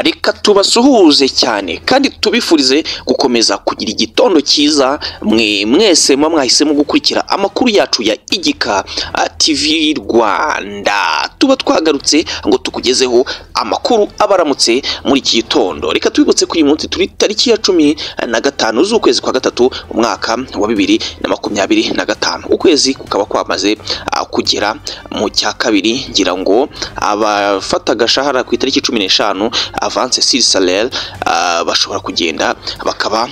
reka tubasuhuze cyane kandi tubifurize gukomeza kugira igitondo cyiza mwese mwahisemo gukurikira amakuru yacu ya Igika TV Rwanda. Tuba twagarutse ngo tukugezeho amakuru abaramutse muri iki gitondo. Reka tubibutse ko uyu munsi turi tariki ya 15 z'ukwezi kwa gatatu umwaka wa 2025. Ukwezi kukaba kwamaze kugera mu cya kabiri, ngira ngo abafata gashahara ku itariki 15 avance sur salaire bashobora kugenda bakaba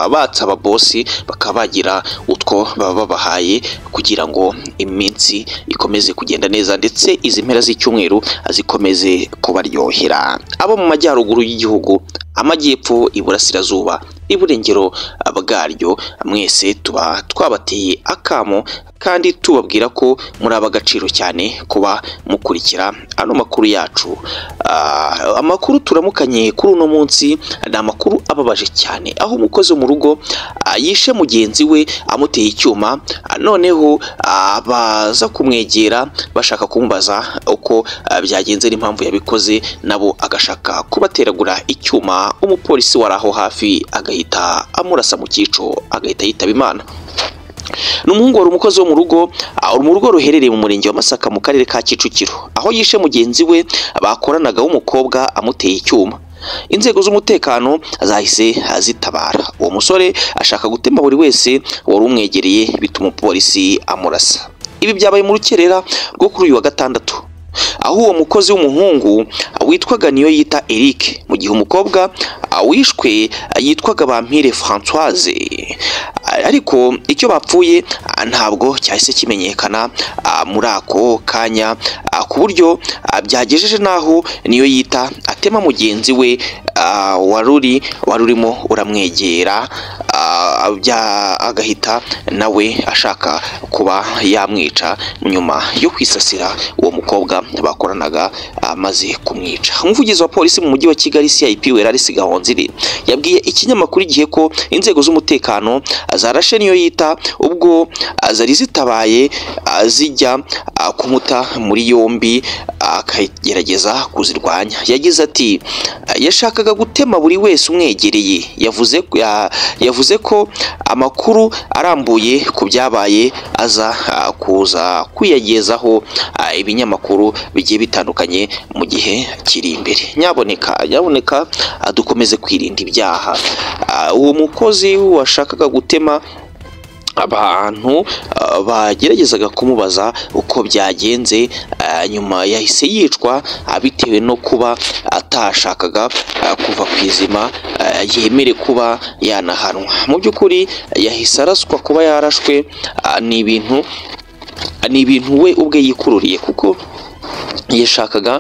batsa ababosi bakaba bagira utwo baba bahaye kugira ngo iminsi ikomeze kugenda neza, ndetse izi mpera z'icyumweru azikomeze kubaryohera. Abo mu majyaruguru y'igihugu, amajyepfo, iburasirazuba, iburengero bwaryo, mwese tuba twabateye akamo kandi tubabwira ko muri abagaciro cyane kuba mukurikira ano makuru yacu. Amakuru turamukanye kuri uno munsi ni amakuru ababaje cyane, aho umukozi wo mu rugo yishe mugenzi we amuteye icyuma, noneho baza kumwegera bashaka kumubaza uko byagenze n'impamvu yabikoze, nabo agashaka kubateragura icyuma. Umupolisi wari aho hafi agahita amurasa mu cyico, agahita yitaba Imana. N'umuhungu wari umukozi wo mu rugo ruherereye mu murenge wa Masaka mu karere ka Kicukiro, aho yishe mugenzi we bakoranaga w'umukobwa amuteye icyuma. Inzego z'umutekano zahise zitabara. Uwo musore ashaka gutema buri wese wari umwegereye, bituma umupolisi amurasa. Ibi byabaye mu rukerera rwo kuri uyu wa gatandatu, aho uwo mukozi w'umuhungu witwaga Niyoyita Eric, mu gihe umukobwa wishwe yitwaga Bampire Françoise. Ariko icyo bapfuye ntabwo cyahise kimenyekana muri ako kanya, ku buryo byagejeje naho Niyoyita atema mugenzi we warurimo uramwegera, agahita nawe ashaka kuba yamwica nyuma yo kwisasira uwo mukobwa bakoranaga amaze kumwica. Umuvugizi wa polisi mu mujyi wa Kigali CIP Werarisi Gahonzire yabwiye ikinyamakuru Igihe ko inzego z'umutekano zarashe Niyoyita ubwo zari zitabaye zijya kumuta muri yombi akagerageza kuzirwanya. Yagize ati yashakaga gutema buri wese umwegereye. Yavuze ko amakuru arambuye ku byabaye aza kuza kwiyagezaho ibinyamakuru bigiye bitandukanye mu gihe kiri imbere. Nyaboneka dukomeze kwirinda ibyaha. Uwo mukozi washakaga gutema abantu bageragezaga kumubaza uko byagenze, nyuma yahise yicwa bitewe no kuba atashakaga kuva ku izima yemere kuba yanahanwa. Mu by'ukuri yahise araswa. Kuba yarashwe ni ibintu we ubwe yikururiye, kuko yashakaga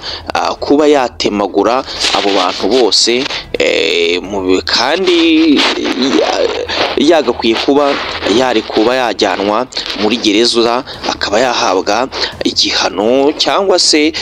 kuba yatemagura abo bantu bose, kandi yagakwiye kuba yajyanwa muri gereza akaba yahabwa igihano, cyangwa se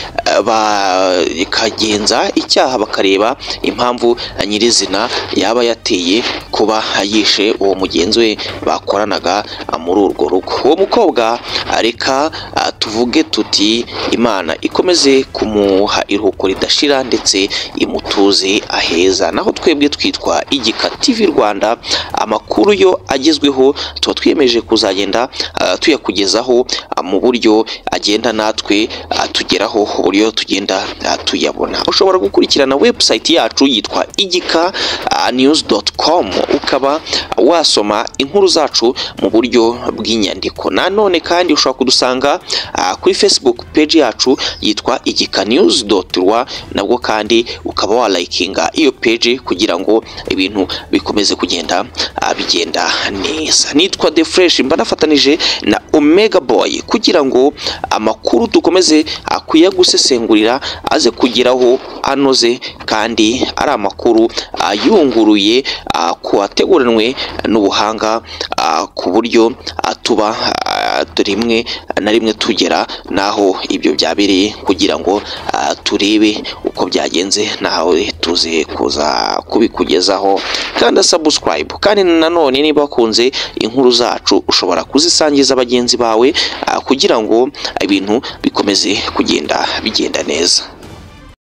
bakagenza icyaha bakareba impamvu nyirizina yaba yateye kuba yishe uwo mugenzi we bakoranaga muri urwo rugo. Uwo mukobwa reka tuvuge tuti Imana ikomeze kumuha iruhuko ridashira ndetse imutuze aheza. Naho twebwe twitwa Igika TV Rwanda, amakuru yo agezweho tuba twiyemeje kuzagenda tuyakugezaho mu buryo agenda natwe tugeraho, uburyo tugenda tuyabona. Ushobora gukurikirana website yacu yitwa igikanews.com, ukaba wasoma inkuru zacu mu buryo bw'inyandiko. Nanone kandi ushobora kudusanga kuri Facebook page yacu yitwa igikanews.rw, nabwo kandi ukaba walikinga iyo page kugira ngo ibintu bikomeze kugenda bigenda neza. Nitwa The Fresh, mba nafatanije na Omega Boy kugira ngo amakuru dukomeze kuyagusesengurira aze kugeraho anoze kandi ari amakuru yunguruye kuateguranwe n'ubuhanga, ku buryo tuba rimwe na rimwe tugera naho ibyo byabereye kugira ngo turebe uko byagenze, nawe tuze kuza kubikugezaho. Kandi subscribe, kandi nanone niba wakunze inkuru zacu ushobora kuzisangiza bagenzi bawe kugira ngo ibintu bikomeze kugenda bigenda neza.